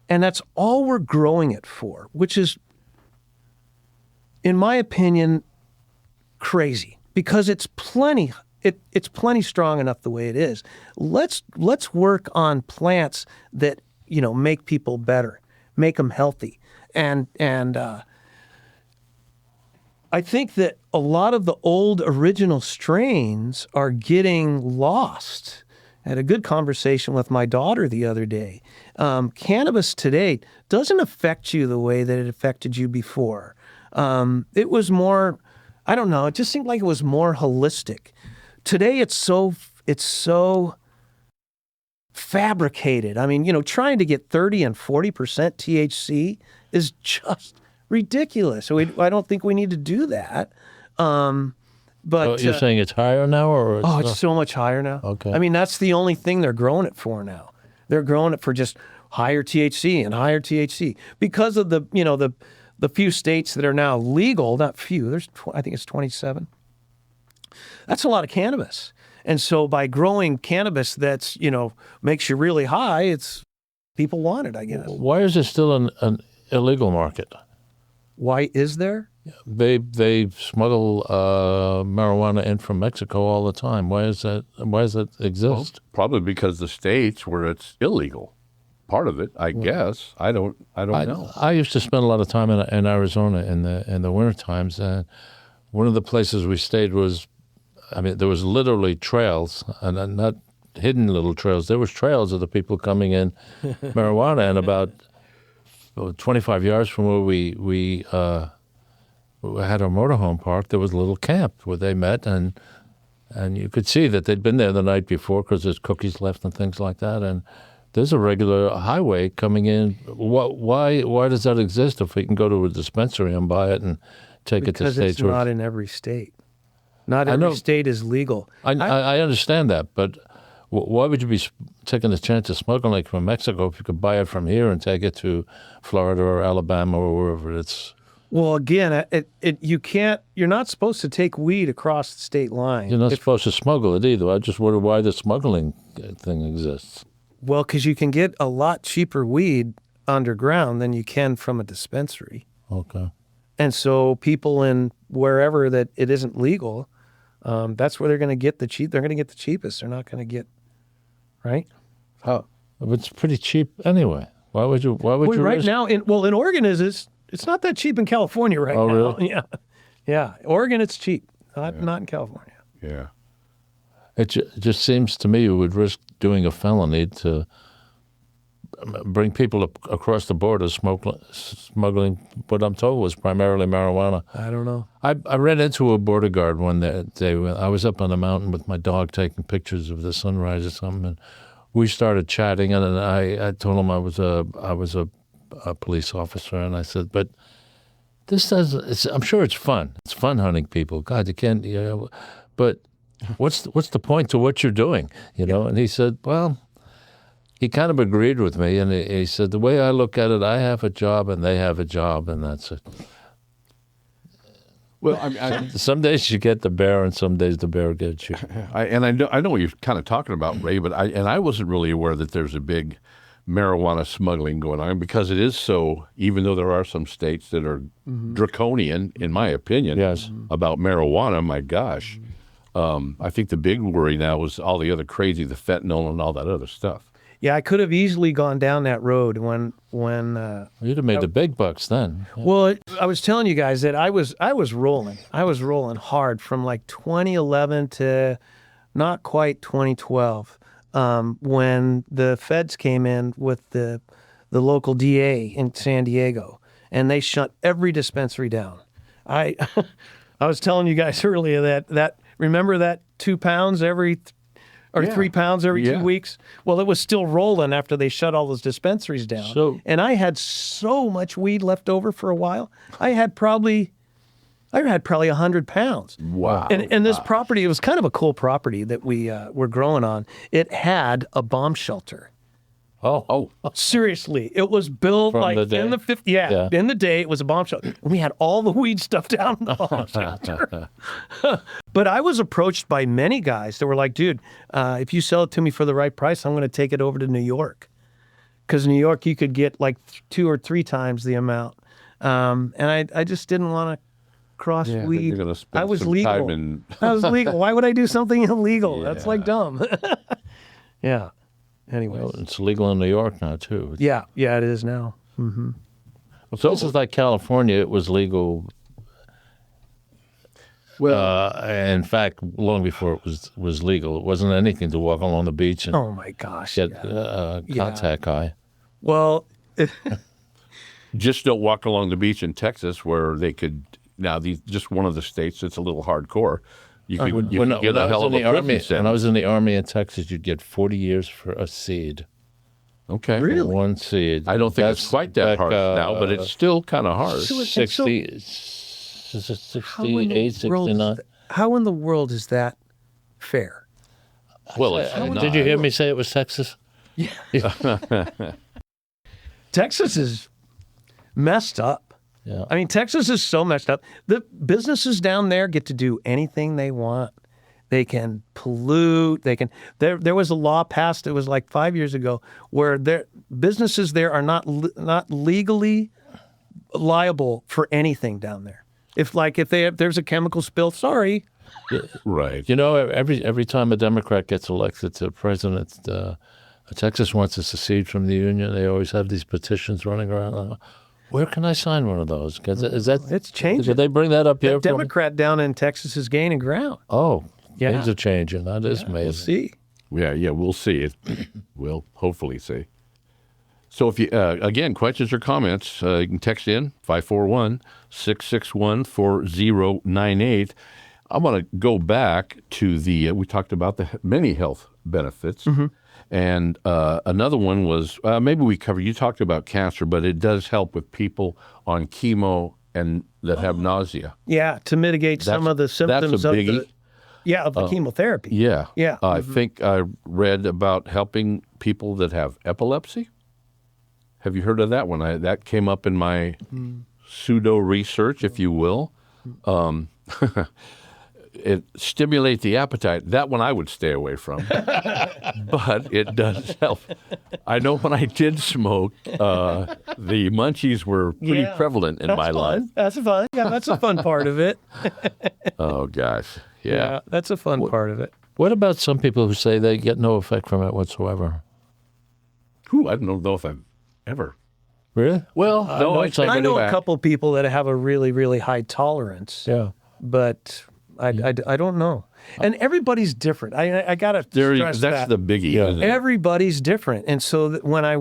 and that's all we're growing it for, which is, in my opinion, crazy, because it's plenty. It's plenty strong enough the way it is. Let's work on plants that make people better, make them healthy, and I think that a lot of the old original strains are getting lost. I had a good conversation with my daughter the other day. Cannabis today doesn't affect you the way that it affected you before. It was more, I don't know, it just seemed like it was more holistic. Today it's so fabricated. I mean, trying to get 30 and 40% THC is just ridiculous. So I don't think we need to do that. But you're saying it's higher now, or it's so much higher now. Okay. I mean, that's the only thing they're growing it for now. They're growing it for just higher THC and higher THC because of the few states that are now legal. Not few. I think it's 27. That's a lot of cannabis. And so by growing cannabis that's makes you really high, people want it, I guess. Why is there still an illegal market? Why is there? They smuggle marijuana in from Mexico all the time. Why does that exist? Well, probably because the states where it's illegal. Part of it, I guess. I don't know. I used to spend a lot of time in Arizona in the winter times, and one of the places we stayed was, there was literally trails, and not hidden little trails. There was trails of the people coming in marijuana, and about 25 yards from where we had our motorhome park, there was a little camp where they met, and you could see that they'd been there the night before because there's cookies left and things like that. And there's a regular highway coming in. Why does that exist if we can go to a dispensary and buy it and take it to states? Because it's not in every state. Not every state is legal. I understand that, but why would you be taking the chance of smuggling it from Mexico if you could buy it from here and take it to Florida or Alabama or wherever it's? Well, again, you can't. You're not supposed to take weed across the state line. You're not supposed to smuggle it either. I just wonder why the smuggling thing exists. Well, because you can get a lot cheaper weed underground than you can from a dispensary. Okay. And so people in wherever that it isn't legal, that's where they're going to get the cheap. They're going to get the cheapest. They're not going to get, right? How? It's pretty cheap anyway. Why would you? Right now, in Oregon it's not that cheap in California right now. Oh, really? Yeah. Oregon, it's cheap. Not in California. Yeah. It just seems to me you would risk doing a felony to bring people across the border smuggling what I'm told was primarily marijuana. I don't know. I ran into a border guard one day. I was up on the mountain with my dog taking pictures of the sunrise or something, and we started chatting. And then I told him I was a police officer, and I said, "But I'm sure it's fun. It's fun hunting people. God, you can't. But what's the point to what you're doing? And he said, well, he kind of agreed with me, and he said, the way I look at it, I have a job and they have a job, and that's it. Well, some days you get the bear, and some days the bear gets you. I know what you're kind of talking about, Ray, but I wasn't really aware that there's a big marijuana smuggling going on, because it is so, even though there are some states that are draconian, in my opinion, yes, about marijuana, my gosh. I think the big worry now is all the other crazy, the fentanyl and all that other stuff. Yeah, I could have easily gone down that road when you'd have made the big bucks then. Yeah. Well, I was telling you guys that I was rolling. I was rolling hard from like 2011 to not quite 2012, when the feds came in with the local DA in San Diego, and they shut every dispensary down. I was telling you guys earlier that Remember that 2 pounds every, or 3 pounds every 2 weeks? Well, it was still rolling after they shut all those dispensaries down. And I had so much weed left over for a while. I had probably 100 pounds. Wow. And this property, it was kind of a cool property that we were growing on. It had a bomb shelter. Oh. Seriously, it was built From like the day? in the 50s. Yeah, in the day, it was a bomb shelter. We had all the weed stuff down in the bomb shelter. But I was approached by many guys that were like, dude, if you sell it to me for the right price, I'm going to take it over to New York. Because New York, you could get like 2 or 3 times the amount. And I just didn't want to cross weed. You're gonna spend I was some legal. time in... I was legal. Why would I do something illegal? That's like dumb. Yeah. Anyways. Well, it's legal in New York now, too. Yeah, it is now. Well, places like California, it was legal. Well, in fact, long before it was legal, it wasn't anything to walk along the beach and Oh my gosh. get contact high. Well, Just don't walk along the beach in Texas where they could... Now, just one of the states that's a little hardcore. You could get a hell of a prison sentence. When I was in the Army in Texas, you'd get 40 years for a seed. Okay. Really? One seed. I don't think it's quite that harsh now, but it's still kind of hard. 68, 69. How in the world is that fair? Well, it's Did you hear me say it was Texas? Texas is messed up. Yeah. I mean, Texas is so messed up. The businesses down there get to do anything they want. They can pollute. They can. There was a law passed. It was like 5 years ago where their businesses there are not legally liable for anything down there. If there's a chemical spill, sorry. Right. You know, every time a Democrat gets elected to president, Texas wants to secede from the union. They always have these petitions running around. Where can I sign one of those? It's changing. Did they bring that up here? The Democrat down in Texas is gaining ground. Oh, Yeah. things are changing. That is amazing. We'll see. Yeah, we'll see. We'll hopefully see. So if you, again, questions or comments, you can text in 541-661-4098. I want to go back to we talked about the many health benefits. Mm-hmm. And another one was, maybe you talked about cancer, but it does help with people on chemo and that have nausea. Yeah, to mitigate some of the symptoms that's a biggie. of the chemotherapy. Yeah. Yeah. I think I read about helping people that have epilepsy. Have you heard of that one? That came up in my pseudo research, if you will. It stimulates the appetite. That one I would stay away from, but it does help. I know when I did smoke, the munchies were pretty prevalent in my life. That's fun. Yeah, that's a fun part of it. Oh gosh, yeah. That's a fun part of it. What about some people who say they get no effect from it whatsoever? I don't know if I've ever. Really? Well, no, I know a couple people that have a really, really high tolerance. Yeah. But I don't know. And everybody's different. I gotta stress that's the biggie. Yeah. Isn't it? Everybody's different, and so when I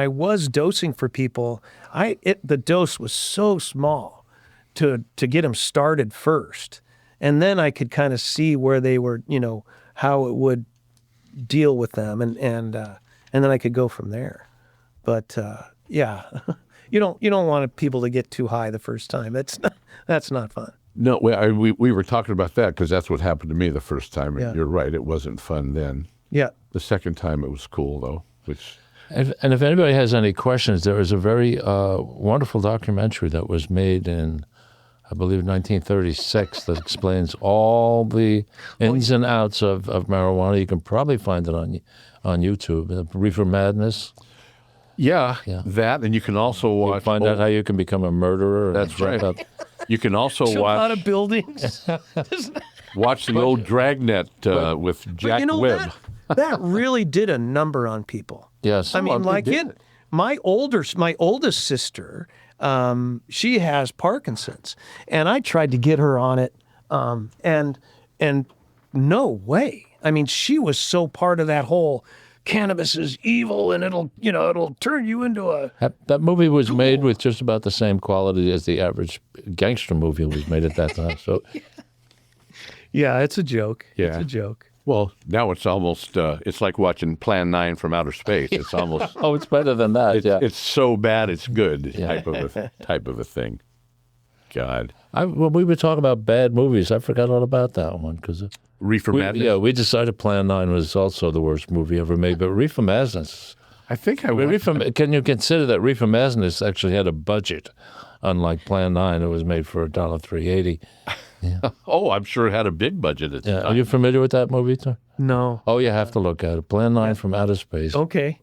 was dosing for people, the dose was so small to get them started first, and then I could kind of see where they were, how it would deal with them, and then I could go from there. But yeah, you don't want people to get too high the first time. That's not fun. No, we were talking about that because that's what happened to me the first time. And Yeah. you're right, it wasn't fun then. Yeah. The second time it was cool though, which. And if anybody has any questions, there is a very wonderful documentary that was made in, I believe, 1936 that explains all the ins and outs of marijuana. You can probably find it on YouTube. Reefer Madness. Yeah, that, and you can also watch. Find out how you can become a murderer. That's right. You can also Jump out watch of buildings. the old Dragnet with Jack Webb. That really did a number on people. Yes. I mean, my oldest sister, she has Parkinson's, and I tried to get her on it, and no way. I mean, she was so part of that whole cannabis is evil and it'll turn you into a... That movie was made with just about the same quality as the average gangster movie was made at that time. So Yeah, it's a joke. It's Yeah. a joke. Well, now it's almost, it's like watching Plan 9 from outer space. It's almost, Oh, it's better than that. Yeah. it's so bad it's good type of a thing. God. When we were talking about bad movies, I forgot all about that one because Reefer Madness? we decided Plan 9 was also the worst movie ever made, but Reefer Madness. I think I would. Can you consider that Reefer Madness actually had a budget, unlike Plan 9? It was made for $3.80. Oh, I'm sure it had a big budget at the Yeah. time. Are you familiar with that movie, Tom? No. Oh, you have to look at it. Plan 9 from Outer Space. Okay.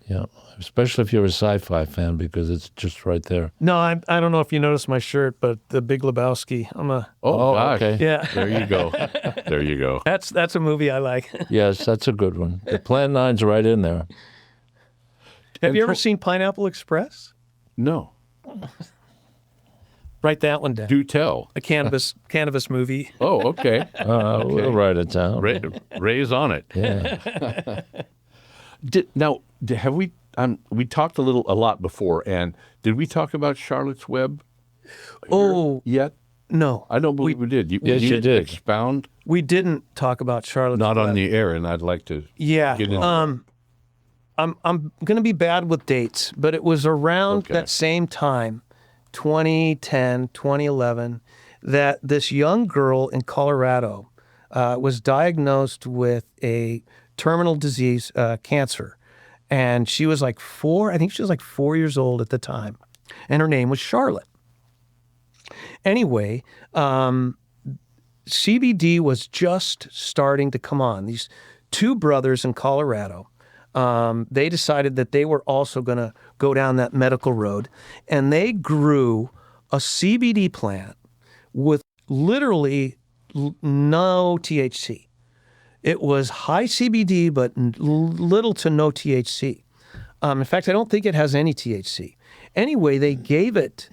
Yeah, especially if you're a sci-fi fan because it's just right there. No, I don't know if you noticed my shirt, but the Big Lebowski. Oh, gosh. okay. Yeah. There you go. There you go. That's a movie I like. Yes, that's a good one. The Plan 9's right in there. Have you ever seen Pineapple Express? No. Write that one down. Do tell. A cannabis movie. Oh, okay. We'll write it down. Ray's on it. Yeah. Have we? We talked a lot before, and did we talk about Charlotte's Web? Oh, Yet? no. I don't believe we did. Yes, you did. Expound. We didn't talk about Charlotte's Not Web. on the air, and I'd like to. Yeah. Get into I'm going to be bad with dates, but it was around Okay. that same time, 2010, 2011, that this young girl in Colorado was diagnosed with a terminal disease, cancer. And she was like 4, I think she was like 4 years old at the time. And her name was Charlotte. Anyway, CBD was just starting to come on. These two brothers in Colorado, they decided that they were also going to go down that medical road. And they grew a CBD plant with literally no THC. It was high CBD, but little to no THC. In fact, I don't think it has any THC. Anyway, they gave it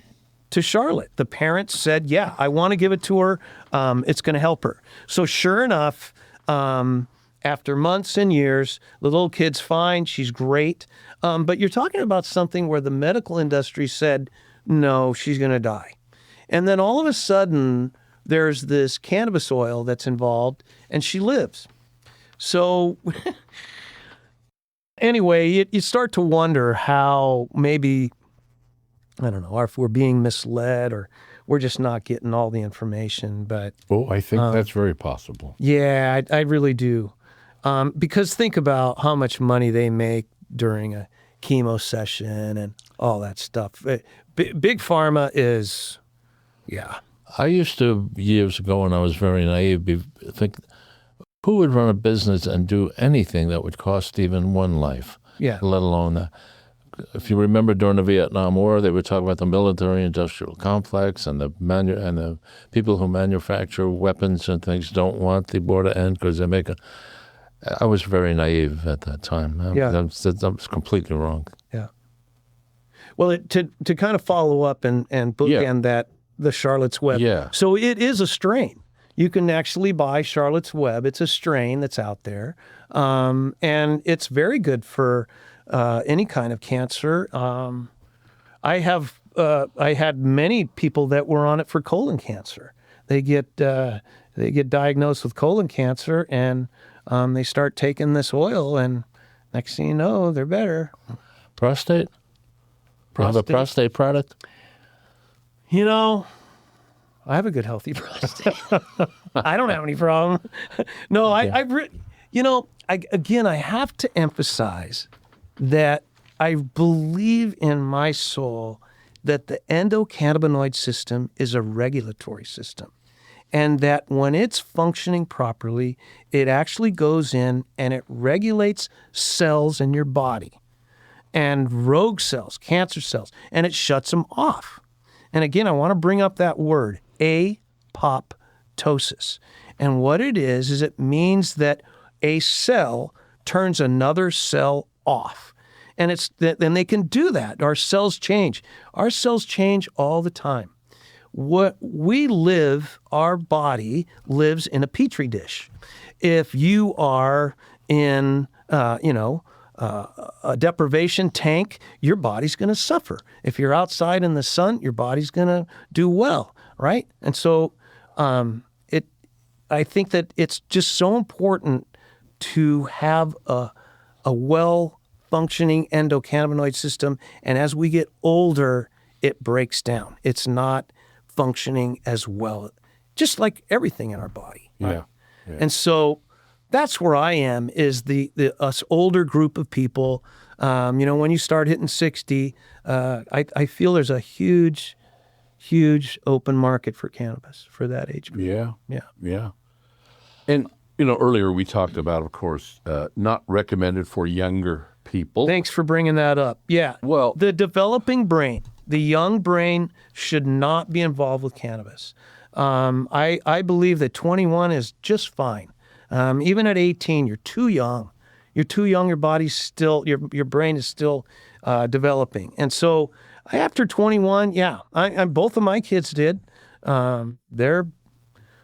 to Charlotte. The parents said, yeah, I want to give it to her. It's going to help her. So sure enough, after months and years, the little kid's fine. She's great. But you're talking about something where the medical industry said, no, she's going to die. And then all of a sudden, there's this cannabis oil that's involved, and she lives. So anyway, you start to wonder how maybe, I don't know, if we're being misled or we're just not getting all the information. But I think that's very possible. yeah, I really do. Because think about how much money they make during a chemo session and all that stuff. Big pharma is, yeah. I used to, years ago when I was very naive, think, who would run a business and do anything that would cost even one life? Yeah. Let alone that. If you remember during the Vietnam War, they were talking about the military-industrial complex and the people who manufacture weapons and things don't want the war to end because they make a. I was very naive at that time. Yeah. That was completely wrong. Yeah. Well, to kind of follow up and bookend that, the Charlotte's Web. Yeah. So it is a strain. You can actually buy Charlotte's Web. It's a strain that's out there. And it's very good for any kind of cancer. I had many people that were on it for colon cancer. They get diagnosed with colon cancer and they start taking this oil, and next thing you know, they're better. Prostate? You have a prostate product? You know, I have a good, healthy prostate. I don't have any problem. No, I have to emphasize that I believe in my soul that the endocannabinoid system is a regulatory system. And that when it's functioning properly, it actually goes in and it regulates cells in your body and rogue cells, cancer cells, and it shuts them off. And again, I want to bring up that word, apoptosis. And what it is it means that a cell turns another cell off. And then they can do that. Our cells change. Our cells change all the time. Our body lives in a petri dish. If you are in, a deprivation tank, your body's going to suffer. If you're outside in the sun, your body's going to do well, right? And so I think that it's just so important to have a well-functioning endocannabinoid system. And as we get older, it breaks down. It's not functioning as well, just like everything in our body. Right? Yeah. And so that's where I am, is the us older group of people. When you start hitting 60, I feel there's a huge open market for cannabis for that age group. Yeah. And, earlier we talked about, of course, not recommended for younger people. Thanks for bringing that up. Yeah. Well, the developing brain, the young brain should not be involved with cannabis. I believe that 21 is just fine. Even at 18, you're too young. You're too young. Your body's still, your brain is still developing. And so after 21, I both of my kids did. They're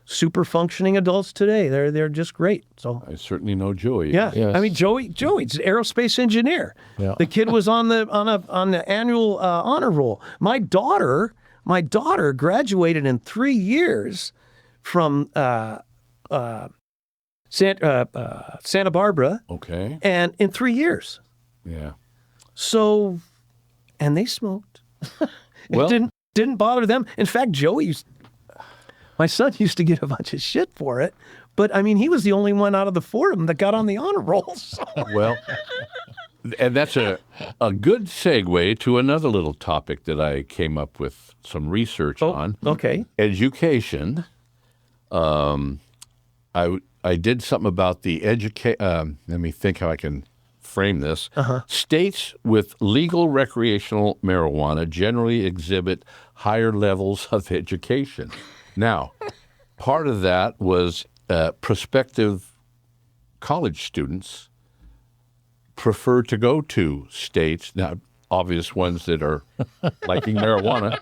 super functioning adults today. They're just great. So I certainly know Joey. yeah, Yes. I mean Joey's an aerospace engineer. Yeah. The kid was on the annual honor roll. My daughter graduated in 3 years from Santa Barbara, Okay. and in 3 years. Yeah. So, and they smoked. Well- It didn't bother them. In fact, my son used to get a bunch of shit for it, but I mean, he was the only one out of the four of them that got on the honor roll. So. Well, and that's a good segue to another little topic that I came up with some research on. Okay. Education. I did something about the let me think how I can frame this. States with legal recreational marijuana generally exhibit higher levels of education. Now, part of that was prospective college students prefer to go to states, now obvious ones that are liking marijuana.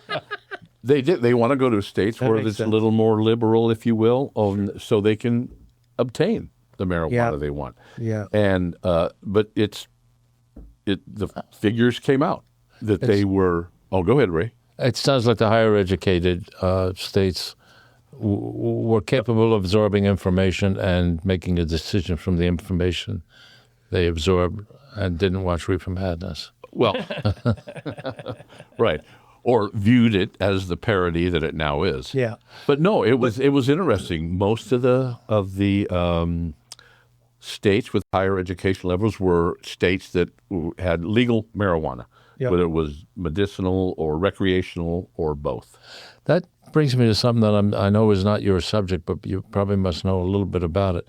They want to go to states where makes it's sense. a little more liberal, if you will, so they can obtain the marijuana Yeah. they want. Yeah. And but the figures came out that they were. Oh, go ahead, Ray. It sounds like the higher educated states were capable of absorbing information and making a decision from the information they absorbed and didn't watch Reefer Madness. Well, right, or viewed it as the parody that it now is. Yeah. But no, it was interesting. Most of the states with higher education levels were states that had legal marijuana, Yep. whether it was medicinal or recreational or both. That brings me to something that I know is not your subject, but you probably must know a little bit about it.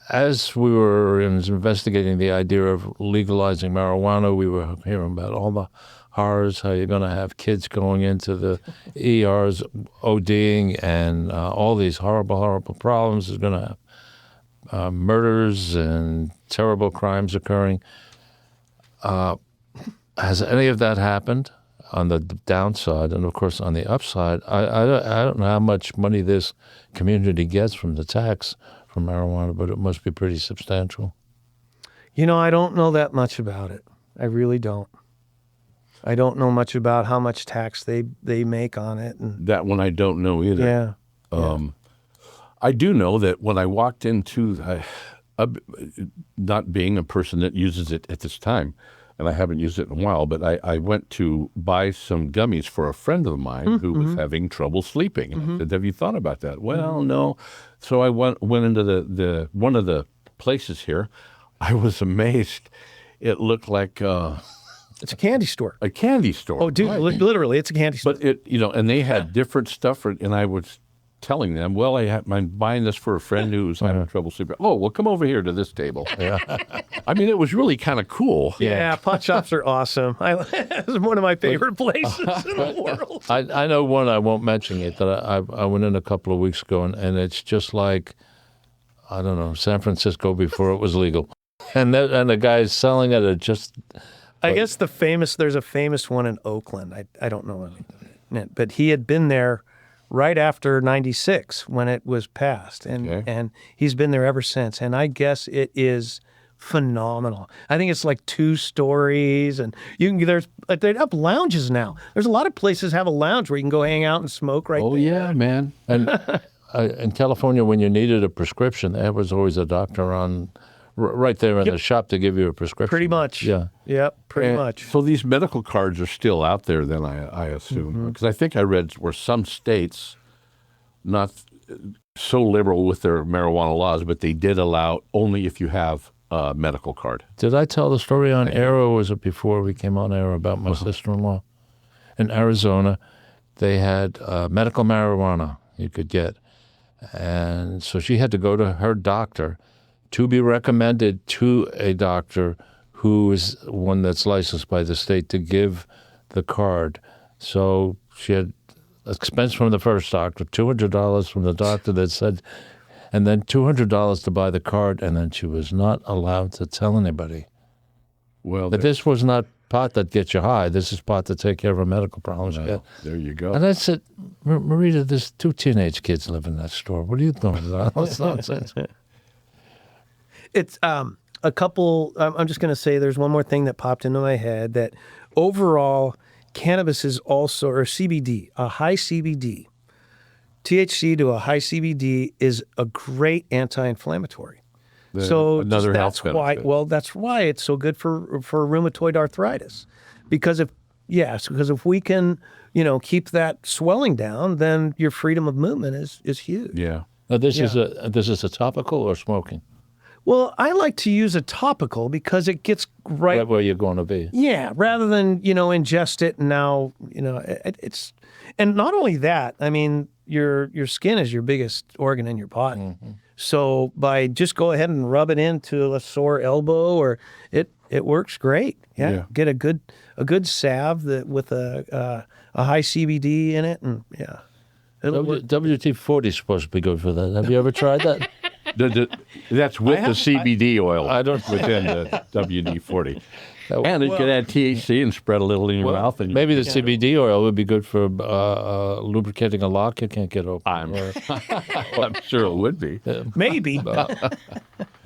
As we were investigating the idea of legalizing marijuana, we were hearing about all the horrors, how you're going to have kids going into the ERs ODing, and all these horrible problems. There's going to have murders and terrible crimes occurring. Has any of that happened? On the downside, and of course on the upside, I don't know how much money this community gets from the tax from marijuana, but it must be pretty substantial. I don't know that much about it. I really don't. I don't know much about how much tax they make on it. And That one I don't know either. yeah. I do know that when I walked into, not being a person that uses it at this time, and I haven't used it in a while, but I went to buy some gummies for a friend of mine who was having trouble sleeping. And I said, "Have you thought about that?" Well, no. So I went into the one of the places here. I was amazed. It looked like It's a candy store. a candy store. Oh, dude, Right. literally, it's a candy store. But and they had different stuff, and I was telling them, well, I'm buying this for a friend who's having trouble sleeping. Oh, well, come over here to this table. Yeah. I mean, it was really kind of cool. Yeah, pot shops are awesome. It's one of my favorite places in the world. I know one, I won't mention it, that I went in a couple of weeks ago, and it's just like, I don't know, San Francisco before it was legal. And the guys selling it are just... I guess there's a famous one in Oakland. I don't know it, but he had been there right after 96 when it was passed. And he's been there ever since. And I guess it is phenomenal. I think it's like 2 stories, and they have lounges now. There's a lot of places have a lounge where you can go hang out and smoke right there. Oh, yeah, man. And in California, when you needed a prescription, there was always a doctor on right there in the shop to give you a prescription. Pretty much. Yeah. Yep, pretty much. So these medical cards are still out there then, I assume. Because I think I read where some states, not so liberal with their marijuana laws, but they did allow only if you have a medical card. Did I tell the story on air, or was it before we came on air about my sister-in-law? In Arizona, they had medical marijuana you could get. And so she had to go to her doctor to be recommended to a doctor who is one that's licensed by the state to give the card. So she had expense from the first doctor, $200 from the doctor that said, and then $200 to buy the card, and then she was not allowed to tell anybody. Well, But this was not pot that gets you high. This is pot to take care of her medical problems. well, there you go. And I said, Marita, there's 2 teenage kids live in that store. What are you doing? That's nonsense. It's a couple. I'm just going to say there's one more thing that popped into my head, that overall cannabis is also, or CBD, a high CBD, THC to a high CBD is a great anti-inflammatory. So another health that's why. benefit. Well, that's why it's so good for rheumatoid arthritis, because if we can, keep that swelling down, then your freedom of movement is huge. Yeah. Now, this is a topical or smoking? Well, I like to use a topical because it gets Right where you're going to be. Yeah, rather than, ingest it and now, it's, and not only that, I mean, your skin is your biggest organ in your body. Mm-hmm. So by just go ahead and rub it into a sore elbow, or it works great. Yeah. Get a good salve with a high CBD in it, and yeah. WT-40 is supposed to be good for that. Have you ever tried that? That's with the CBD oil. I don't within the WD-40. And you could add THC and spread a little in your mouth. And maybe the CBD oil would be good for lubricating a lock you can't get open. I'm sure it would be. Maybe.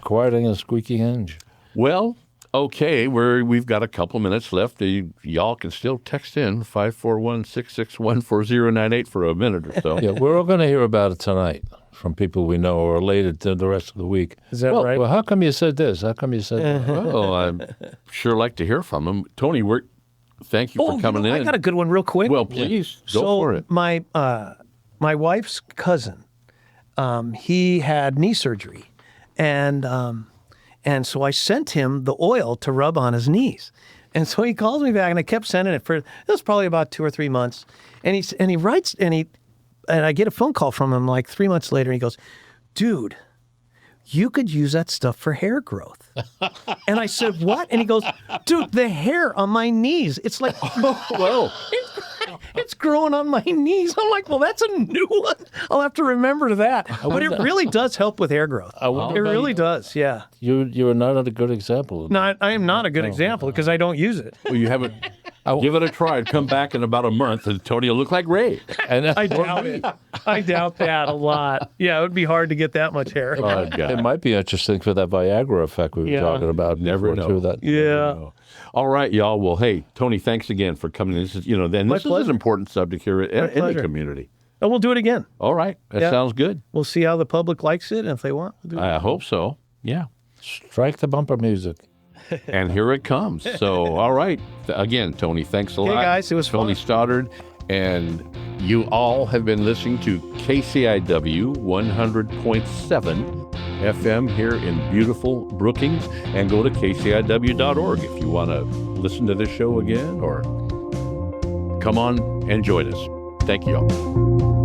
Quieting a squeaky hinge. Well, okay, we've got a couple minutes left. Y'all can still text in 541-661-4098 for a minute or so. Yeah, we're all going to hear about it tonight from people we know, or later to the rest of the week. Is that right? Well, how come you said this? How come you said that? Well, I'd sure like to hear from them. Tony, thank you for coming in. I got a good one real quick. Well, please, go for it. My wife's cousin, he had knee surgery, and so I sent him the oil to rub on his knees. And so he calls me back, and I kept sending it it was probably about 2 or 3 months. And he writes, and I get a phone call from him like 3 months later, and he goes, "Dude, you could use that stuff for hair growth." And I said, "What?" And he goes, "Dude, the hair on my knees, it's like, Whoa. it's growing on my knees." I'm like, "Well, that's a new one. I'll have to remember that." But it really does help with hair growth. It really does, yeah. You are not a good example. No, I am not a good example because I don't use it. Well, you haven't. Give it a try. Come back in about a month, and Tony will look like Ray. And I doubt it. I doubt that a lot. Yeah, it would be hard to get that much hair. Oh, God. it might be interesting for that Viagra effect we were talking about. Never before, know. Too, that. Yeah. All right, y'all. Well, hey, Tony, thanks again for coming. This is, this is an important subject here in the community. And we'll do it again. All right, that sounds good. We'll see how the public likes it, and if they want, we'll do it. I hope so. Yeah. Strike the bumper music. And here it comes. So, all right. Again, Tony, thanks a lot. Hey, guys, it was Tony fun. Stoddard. And you all have been listening to KCIW 100.7 FM here in beautiful Brookings. And go to kciw.org if you want to listen to this show again or come on and join us. Thank you all.